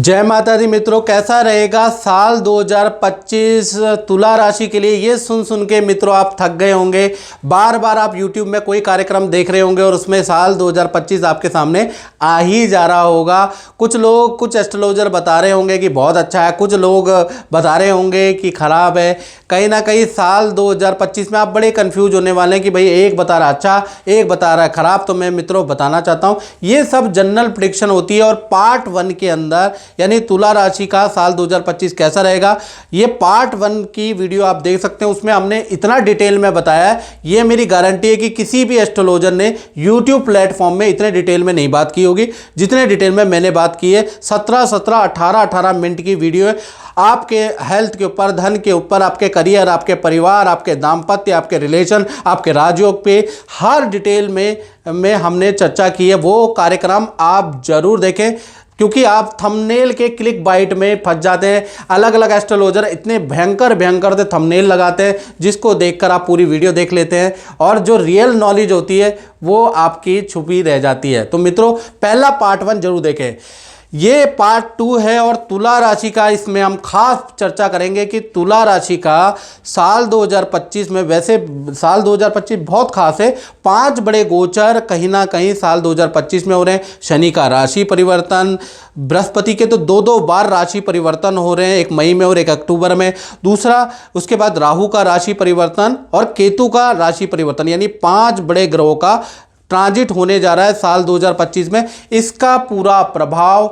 जय माता दी मित्रों, कैसा रहेगा साल 2025 तुला राशि के लिए। ये सुन के मित्रों आप थक गए होंगे। बार बार आप YouTube में कोई कार्यक्रम देख रहे होंगे और उसमें साल 2025 आपके सामने आ ही जा रहा होगा। कुछ लोग, कुछ एस्ट्रोलॉजर बता रहे होंगे कि बहुत अच्छा है, कुछ लोग बता रहे होंगे कि खराब है। कहीं ना कहीं साल 2025 में आप बड़े कंफ्यूज होने वाले हैं कि भाई एक बता रहा अच्छा, एक बता रहा है खराब। तो मैं मित्रों बताना चाहता हूँ ये सब जनरल प्रेडिक्शन होती है और पार्ट 1 के अंदर यानी तुला राशि का साल 2025 कैसा रहेगा, ये पार्ट 1 की वीडियो आप देख सकते हैं। उसमें हमने इतना डिटेल में बताया है, ये मेरी गारंटी है कि किसी भी एस्ट्रोलॉजर ने यूट्यूब प्लेटफॉर्म में इतने डिटेल में नहीं बात की होगी जितने डिटेल में मैंने बात की है। 17-18 मिनट की वीडियो है। आपके हेल्थ के ऊपर, धन के ऊपर, आपके करियर, आपके परिवार, आपके दाम्पत्य, आपके रिलेशन, आपके राजयोग पे हर डिटेल में हमने चर्चा की है। वो कार्यक्रम आप जरूर देखें क्योंकि आप थंबनेल के क्लिक बाइट में फंस जाते हैं। अलग अलग एस्ट्रोलॉजर इतने भयंकर से थंबनेल लगाते हैं जिसको देखकर आप पूरी वीडियो देख लेते हैं और जो रियल नॉलेज होती है वो आपकी छुपी रह जाती है। तो मित्रों पहला पार्ट 1 जरूर देखें। ये पार्ट 2 है और तुला राशि का इसमें हम खास चर्चा करेंगे कि तुला राशि का साल 2025 में, वैसे साल 2025 बहुत खास है। 5 बड़े गोचर कहीं ना कहीं साल 2025 में हो रहे हैं। शनि का राशि परिवर्तन, बृहस्पति के तो 2 बार राशि परिवर्तन हो रहे हैं, एक मई में और एक अक्टूबर में। दूसरा उसके बाद राहु का राशि परिवर्तन और केतु का राशि परिवर्तन, यानी 5 बड़े ग्रहों का ट्रांजिट होने जा रहा है साल 2025 में। इसका पूरा प्रभाव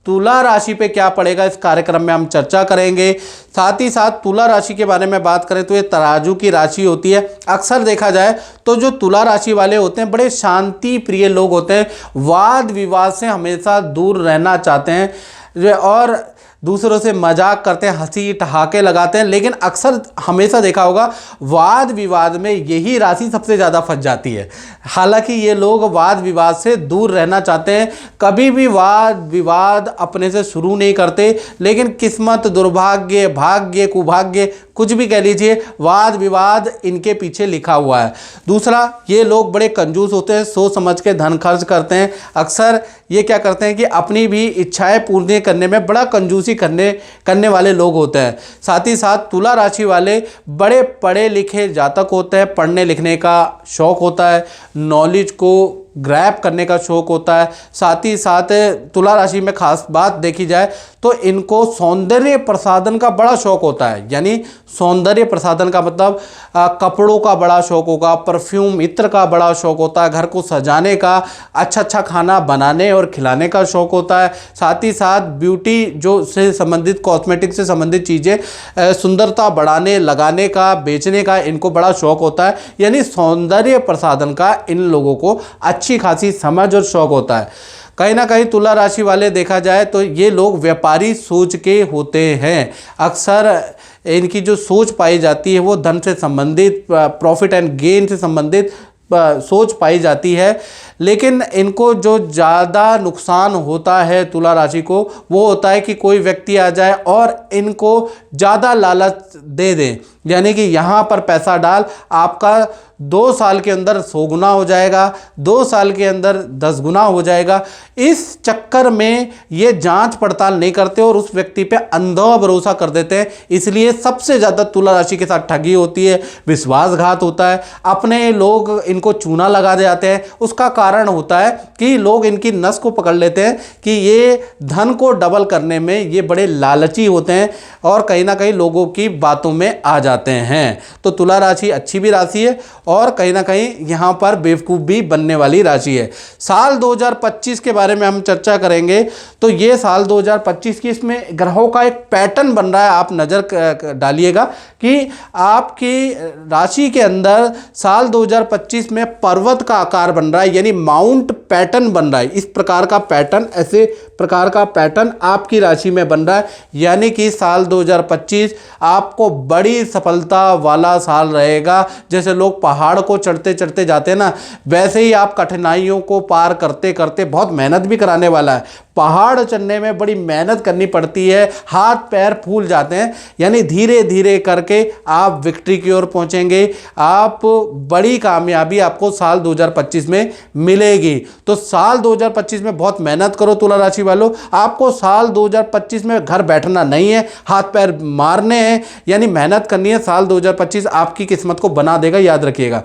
तुला राशि पे क्या पड़ेगा इस कार्यक्रम में हम चर्चा करेंगे। साथ ही साथ तुला राशि के बारे में बात करें तो ये तराजू की राशि होती है। अक्सर देखा जाए तो जो तुला राशि वाले होते हैं बड़े शांति प्रिय लोग होते हैं, वाद विवाद से हमेशा दूर रहना चाहते हैं और दूसरों से मजाक करते हैं, हंसी ठहाके लगाते हैं। लेकिन अक्सर हमेशा देखा होगा वाद विवाद में यही राशि सबसे ज़्यादा फंस जाती है। हालांकि ये लोग वाद विवाद से दूर रहना चाहते हैं, कभी भी वाद विवाद अपने से शुरू नहीं करते। लेकिन किस्मत, दुर्भाग्य, भाग्य, कुभाग्य, कुछ भी कह लीजिए, वाद विवाद इनके पीछे लिखा हुआ है। दूसरा, ये लोग बड़े कंजूस होते हैं, सोच समझ के धन खर्च करते हैं। अक्सर ये क्या करते हैं कि अपनी भी इच्छाएं पूर्ण करने में बड़ा कंजूसी करने वाले लोग होते हैं। साथ ही साथ तुला राशि वाले बड़े पढ़े लिखे जातक होते हैं, पढ़ने लिखने का शौक होता है, नॉलेज को ग्रैब करने का शौक होता है। साथ ही साथ तुला राशि में खास बात देखी जाए तो इनको सौंदर्य प्रसाधन का बड़ा शौक होता है। यानी सौंदर्य प्रसाधन का मतलब कपड़ों का बड़ा शौक होगा, परफ्यूम, इत्र का बड़ा शौक होता है, घर को सजाने का, अच्छा खाना बनाने और खिलाने का शौक होता है। साथ ही साथ ब्यूटी जो से संबंधित, कॉस्मेटिक से संबंधित चीज़ें, सुंदरता बढ़ाने, लगाने का, बेचने का इनको बड़ा शौक होता है। यानी सौंदर्य प्रसाधन का इन लोगों को अच्छी खासी समझ और शौक होता है। कहीं ना कहीं तुला राशि वाले देखा जाए तो ये लोग व्यापारी सोच के होते हैं। अक्सर इनकी जो सोच पाई जाती है वो धन से संबंधित, प्रॉफिट एंड गेन से संबंधित सोच पाई जाती है। लेकिन इनको जो ज़्यादा नुकसान होता है तुला राशि को, वो होता है कि कोई व्यक्ति आ जाए और इनको ज़्यादा लालच दे दे, यानी कि यहाँ पर पैसा डाल, आपका 2 साल के अंदर 100 गुना हो जाएगा, 2 साल के अंदर 10 गुना हो जाएगा। इस चक्कर में ये जांच पड़ताल नहीं करते और उस व्यक्ति पे अंधा भरोसा कर देते हैं। इसलिए सबसे ज़्यादा तुला राशि के साथ ठगी होती है, विश्वासघात होता है, अपने लोग इनको चूना लगा दे जाते हैं। उसका कारण होता है कि लोग इनकी नस को पकड़ लेते हैं कि ये धन को डबल करने में ये बड़े लालची होते हैं और कहीं ना कहीं लोगों की बातों में आ जाते हैं। तो तुला राशि अच्छी भी राशि है और कहीं ना कहीं यहाँ पर बेवकूफ़ भी बनने वाली राशि है। साल 2025 के बारे में हम चर्चा करेंगे तो ये साल 2025 की इसमें ग्रहों का एक पैटर्न बन रहा है। आप नज़र डालिएगा कि आपकी राशि के अंदर साल 2025 में पर्वत का आकार बन रहा है, यानी माउंट पैटर्न बन रहा है। इस प्रकार का पैटर्न, ऐसे प्रकार का पैटर्न आपकी राशि में बन रहा है। यानी कि साल 2025 आपको बड़ी सफलता वाला साल रहेगा। जैसे लोग पहाड़ को चढ़ते चढ़ते जाते हैं ना, वैसे ही आप कठिनाइयों को पार करते करते, बहुत मेहनत भी कराने वाला है, पहाड़ चढ़ने में बड़ी मेहनत करनी पड़ती है, हाथ पैर फूल जाते हैं, यानी धीरे धीरे करके आप विक्ट्री की ओर पहुंचेंगे। आप बड़ी कामयाबी आपको साल 2025 में मिलेगी। तो साल 2025 में बहुत मेहनत करो तुला राशि वालों। आपको साल 2025 में घर बैठना नहीं है, हाथ पैर मारने हैं, यानी मेहनत करनी है। साल 2025 आपकी किस्मत को बना देगा, याद रखिएगा।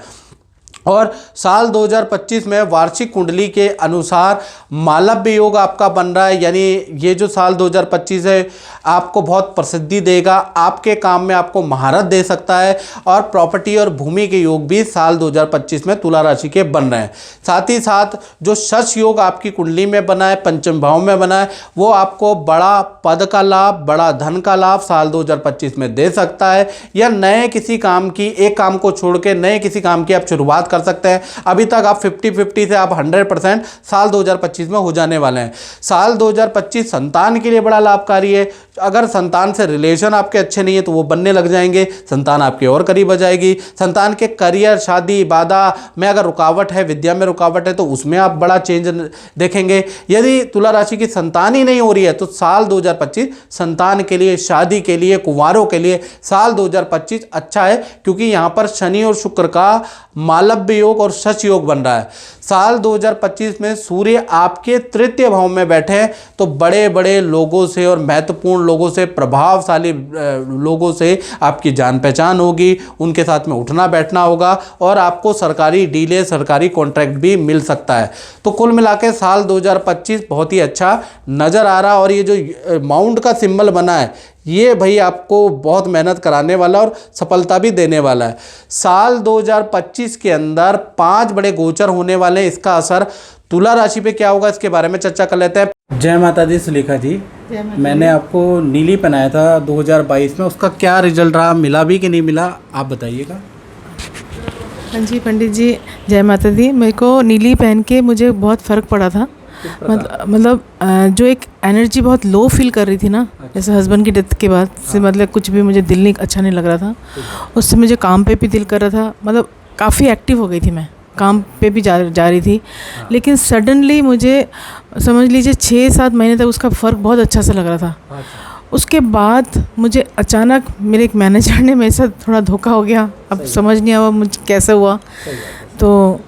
और साल 2025 में वार्षिक कुंडली के अनुसार मालव्य योग आपका बन रहा है, यानी ये जो साल 2025 है आपको बहुत प्रसिद्धि देगा, आपके काम में आपको महारत दे सकता है। और प्रॉपर्टी और भूमि के योग भी साल 2025 में तुला राशि के बन रहे हैं। साथ ही साथ जो शश योग आपकी कुंडली में बना है, पंचम भाव में बना है, वो आपको बड़ा पद का लाभ, बड़ा धन का लाभ साल 2025 में दे सकता है। या नए किसी काम की, एक काम को छोड़ के नए किसी काम की आप शुरुआत कर सकते हैं। अभी तक आप 50-50 से आप 100% साल 2025 में हो जाने वाले हैं। साल 2025 संतान के लिए बड़ा लाभकारी है। अगर संतान से रिलेशन आपके अच्छे नहीं है तो वो बनने लग जाएंगे, संतान आपके और करीब आ जाएगी। संतान के करियर, शादी, बाधा में अगर रुकावट है, विद्या में रुकावट है, तो उसमें आप बड़ा चेंज देखेंगे। यदि तुला राशि की संतान ही नहीं हो रही है तो साल 2025 संतान के लिए, शादी के लिए, कुंवारों के लिए साल 2025 अच्छा है, क्योंकि यहाँ पर शनि और शुक्र का मालव्य योग और शश योग बन रहा है। साल 2025 में सूर्य आपके तृतीय भाव में बैठे हैं, तो बड़े बड़े लोगों से और महत्वपूर्ण लोगों से, प्रभावशाली लोगों से आपकी जान पहचान होगी, उनके साथ में उठना बैठना होगा और आपको सरकारी डीले, सरकारी कॉन्ट्रैक्ट भी मिल सकता है। तो कुल मिलाकर साल 2025 बहुत ही अच्छा नज़र आ रहा। और ये जो माउंट का सिंबल बना है, ये भाई आपको बहुत मेहनत कराने वाला और सफलता भी देने वाला है। साल 2025 के अंदर 5 बड़े गोचर होने वाले हैं। इसका असर तुला राशि पे क्या होगा, इसके बारे में चर्चा कर लेते हैं। जय माता दी सुलेखा जी। मैंने आपको नीली पहनाया था 2022 में, उसका क्या रिजल्ट रहा, मिला भी कि नहीं मिला, आप बताइएगा। हाँ जी पंडित जी, जय माता दी। मेरे को नीली पहन के मुझे बहुत फ़र्क पड़ा था। मतलब जो एक एनर्जी बहुत लो फील कर रही थी ना, जैसे हस्बैंड की डेथ के बाद से, मतलब कुछ भी मुझे दिल नहीं अच्छा नहीं लग रहा था। उससे मुझे काम पे भी दिल कर रहा था, मतलब काफ़ी एक्टिव हो गई थी मैं, काम पे भी जा रही थी। लेकिन सडनली मुझे समझ लीजिए 6-7 महीने तक उसका फ़र्क बहुत अच्छा सा लग रहा था। उसके बाद मुझे अचानक मेरे एक मैनेजर ने मेरे साथ थोड़ा धोखा हो गया। अब समझ नहीं आया मुझे कैसे हुआ। तो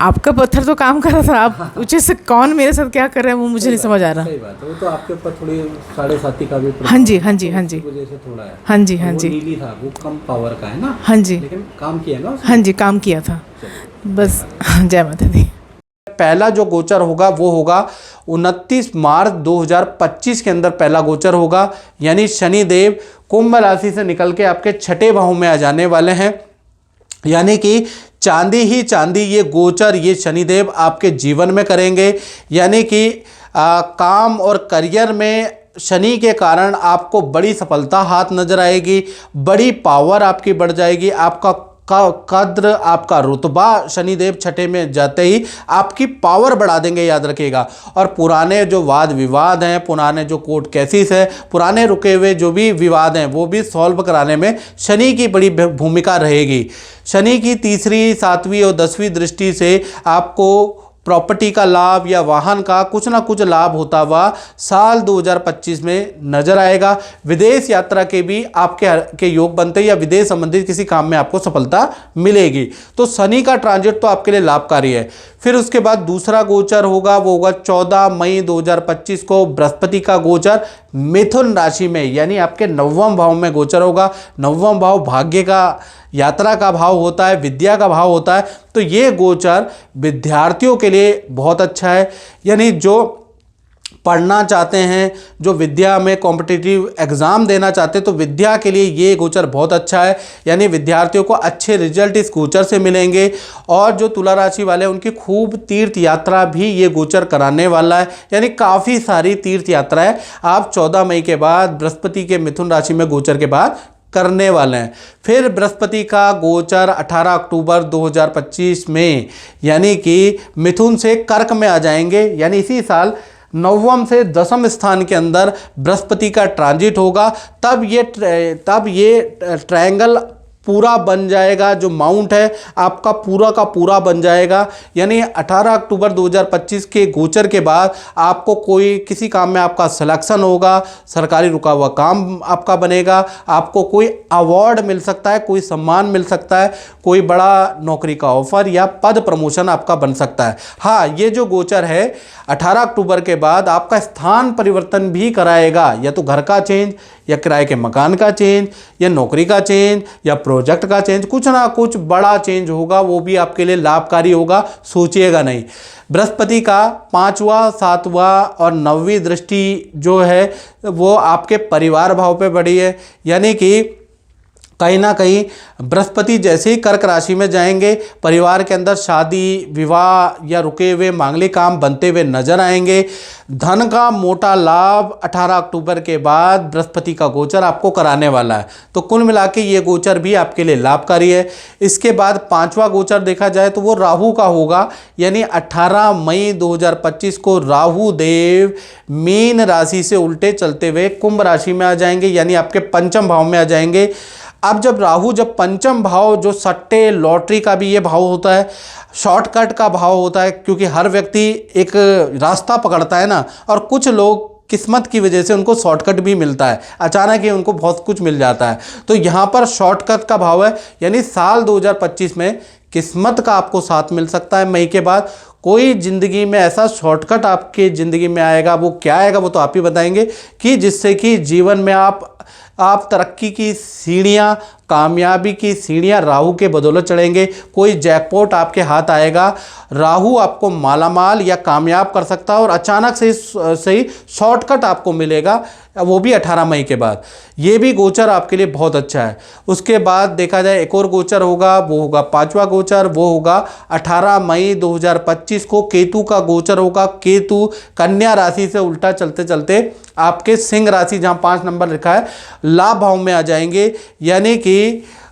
आपका पत्थर तो काम कर रहा था, आप ऊँचे से कौन मेरे साथ क्या कर रहा है वो मुझे नहीं समझ आ रहा। सही बात है, वो तो आपके ऊपर थोड़ी 7.5 का भी हाँ जी हाँ जी हाँ जी वजह से थोड़ा है। हाँ जी हाँ जी, नीली था, वो कम पावर का है ना। हाँ जी, लेकिन काम किया ना। हाँ जी, काम किया था बस। जय माता दी। पहला जो गोचर होगा वो होगा 29 मार्च 2025 के अंदर पहला गोचर होगा, यानी शनिदेव कुंभ राशि से निकल के आपके छठे भाव में आ जाने वाले हैं। यानी कि चांदी ही चांदी ये गोचर, ये शनिदेव आपके जीवन में करेंगे। यानी कि काम और करियर में शनि के कारण आपको बड़ी सफलता हाथ नजर आएगी, बड़ी पावर आपकी बढ़ जाएगी, आपका कद्र, आपका रुतबा शनिदेव छठे में जाते ही आपकी पावर बढ़ा देंगे, याद रखिएगा। और पुराने जो वाद विवाद हैं, पुराने जो कोर्ट केसेस है, पुराने रुके हुए जो भी विवाद हैं, वो भी सॉल्व कराने में शनि की बड़ी भूमिका रहेगी। शनि की तीसरी, 7वीं और 10वीं दृष्टि से आपको प्रॉपर्टी का लाभ या वाहन का कुछ ना कुछ लाभ होता हुआ साल 2025 में नजर आएगा। विदेश यात्रा के भी आपके योग बनते हैं, या विदेश संबंधित किसी काम में आपको सफलता मिलेगी। तो शनि का ट्रांजिट तो आपके लिए लाभकारी है। फिर उसके बाद दूसरा गोचर होगा, वो होगा 14 मई 2025 को बृहस्पति का गोचर मिथुन राशि में, यानी आपके 9वें भाव में गोचर होगा। 9वां भाव भाग्य का, यात्रा का भाव होता है, विद्या का भाव होता है। तो ये गोचर विद्यार्थियों के लिए बहुत अच्छा है, यानी जो पढ़ना चाहते हैं, जो विद्या में कॉम्पिटिटिव एग्ज़ाम देना चाहते हैं, तो विद्या के लिए ये गोचर बहुत अच्छा है। यानी विद्यार्थियों को अच्छे रिजल्ट इस गोचर से मिलेंगे। और जो तुला राशि वाले हैं उनकी खूब तीर्थ यात्रा भी ये गोचर कराने वाला है, यानी काफ़ी सारी तीर्थ यात्राएं आप 14 मई के बाद बृहस्पति के मिथुन राशि में गोचर के बाद करने वाले हैं। फिर बृहस्पति का गोचर 18 अक्टूबर 2025 में, यानी कि मिथुन से कर्क में आ जाएंगे, यानी इसी साल नवम से दसम स्थान के अंदर बृहस्पति का ट्रांजिट होगा, तब ये ट्रायंगल पूरा बन जाएगा। जो माउंट है आपका पूरा का पूरा बन जाएगा। यानी 18 अक्टूबर 2025 के गोचर के बाद आपको कोई किसी काम में आपका सिलेक्शन होगा, सरकारी रुका हुआ काम आपका बनेगा, आपको कोई अवार्ड मिल सकता है, कोई सम्मान मिल सकता है, कोई बड़ा नौकरी का ऑफर या पद प्रमोशन आपका बन सकता है। हाँ, ये जो गोचर है 18 अक्टूबर के बाद आपका स्थान परिवर्तन भी कराएगा, या तो घर का चेंज, या किराए के मकान का चेंज, या नौकरी का चेंज, या प्रोजेक्ट का चेंज, कुछ ना कुछ बड़ा चेंज होगा। वो भी आपके लिए लाभकारी होगा, सोचिएगा नहीं। बृहस्पति का 5वां, 7वां और 9वीं दृष्टि जो है वो आपके परिवार भाव पे पड़ी है। यानी कि कहीं ना कहीं बृहस्पति जैसे ही कर्क राशि में जाएंगे, परिवार के अंदर शादी, विवाह या रुके हुए मांगलिक काम बनते हुए नजर आएंगे। धन का मोटा लाभ 18 अक्टूबर के बाद बृहस्पति का गोचर आपको कराने वाला है। तो कुल मिला के ये गोचर भी आपके लिए लाभकारी है। इसके बाद 5वां गोचर देखा जाए तो वो राहु का होगा। यानी 18 मई 2025 को राहु देव मीन राशि से उल्टे चलते हुए कुंभ राशि में आ जाएंगे, यानी आपके पंचम भाव में आ जाएंगे। अब जब पंचम भाव, जो सट्टे लॉटरी का भी ये भाव होता है, शॉर्टकट का भाव होता है, क्योंकि हर व्यक्ति एक रास्ता पकड़ता है ना, और कुछ लोग किस्मत की वजह से उनको शॉर्टकट भी मिलता है, अचानक ही उनको बहुत कुछ मिल जाता है। तो यहाँ पर शॉर्टकट का भाव है, यानी साल 2025 में किस्मत का आपको साथ मिल सकता है। मई के बाद कोई ज़िंदगी में ऐसा शॉर्टकट आपके ज़िंदगी में आएगा, वो क्या आएगा वो तो आप ही बताएंगे, कि जिससे कि जीवन में आप तरक्की की सीढ़ियाँ, कामयाबी की सीढ़ियाँ राहु के बदौलत चढ़ेंगे। कोई जैकपॉट आपके हाथ आएगा, राहु आपको मालामाल या कामयाब कर सकता है, और अचानक से सही शॉर्टकट आपको मिलेगा, वो भी 18 मई के बाद। ये भी गोचर आपके लिए बहुत अच्छा है। उसके बाद देखा जाए एक और गोचर होगा, वो होगा 5वां गोचर, वो होगा 18 मई 2025 को केतु का गोचर होगा। केतु कन्या राशि से उल्टा चलते चलते आपके सिंह राशि, जहाँ 5 नंबर लिखा है, लाभ भाव में आ जाएंगे। यानी कि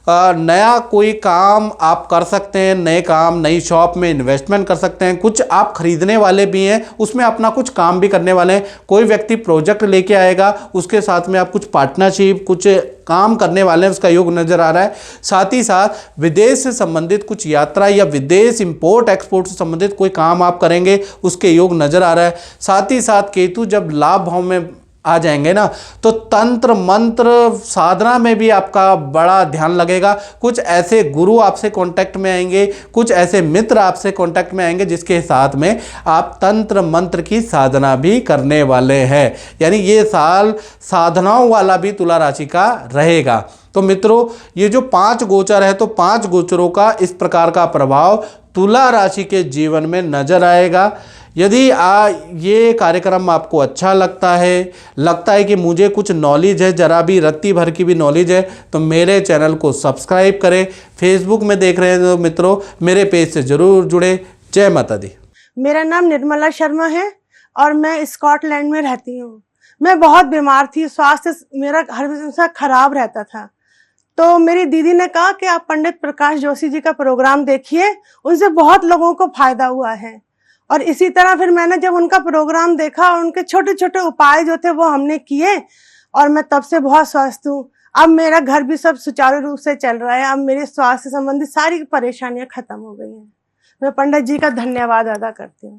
नया कोई काम आप कर सकते हैं, नए काम, नई शॉप में इन्वेस्टमेंट कर सकते हैं, कुछ आप खरीदने वाले भी हैं, उसमें अपना कुछ काम भी करने वाले हैं। कोई व्यक्ति प्रोजेक्ट लेके आएगा, उसके साथ में आप कुछ पार्टनरशिप, कुछ काम करने वाले हैं, उसका योग नज़र आ रहा है। साथ ही साथ विदेश से संबंधित कुछ यात्रा या विदेश इंपोर्ट एक्सपोर्ट से संबंधित कोई काम आप करेंगे, उसके योग नज़र आ रहा है। साथ ही साथ केतु जब लाभ भाव में आ जाएंगे ना, तो तंत्र मंत्र साधना में भी आपका बड़ा ध्यान लगेगा। कुछ ऐसे गुरु आपसे कांटेक्ट में आएंगे, कुछ ऐसे मित्र आपसे कांटेक्ट में आएंगे जिसके साथ में आप तंत्र मंत्र की साधना भी करने वाले हैं। यानी ये साल साधनाओं वाला भी तुला राशि का रहेगा। तो मित्रों, ये जो 5 गोचर है, तो 5 गोचरों का इस प्रकार का प्रभाव तुला राशि के जीवन में नजर आएगा। यदि ये कार्यक्रम आपको अच्छा लगता है कि मुझे कुछ नॉलेज है, जरा भी रत्ती भर की भी नॉलेज है, तो मेरे चैनल को सब्सक्राइब करें। फेसबुक में देख रहे हैं तो मित्रों, मेरे पेज से ज़रूर जुड़े। जय माता दी। मेरा नाम निर्मला शर्मा है और मैं स्कॉटलैंड में रहती हूँ। मैं बहुत बीमार थी, स्वास्थ्य मेरा हमेशा खराब रहता था। तो मेरी दीदी ने कहा कि आप पंडित प्रकाश जोशी जी का प्रोग्राम देखिए, उनसे बहुत लोगों को फायदा हुआ है। और इसी तरह फिर मैंने जब उनका प्रोग्राम देखा, उनके छोटे छोटे उपाय जो थे वो हमने किए, और मैं तब से बहुत स्वस्थ हूँ। अब मेरा घर भी सब सुचारू रूप से चल रहा है। अब मेरे स्वास्थ्य संबंधी सारी परेशानियां खत्म हो गई हैं। मैं पंडित जी का धन्यवाद अदा करती हूँ।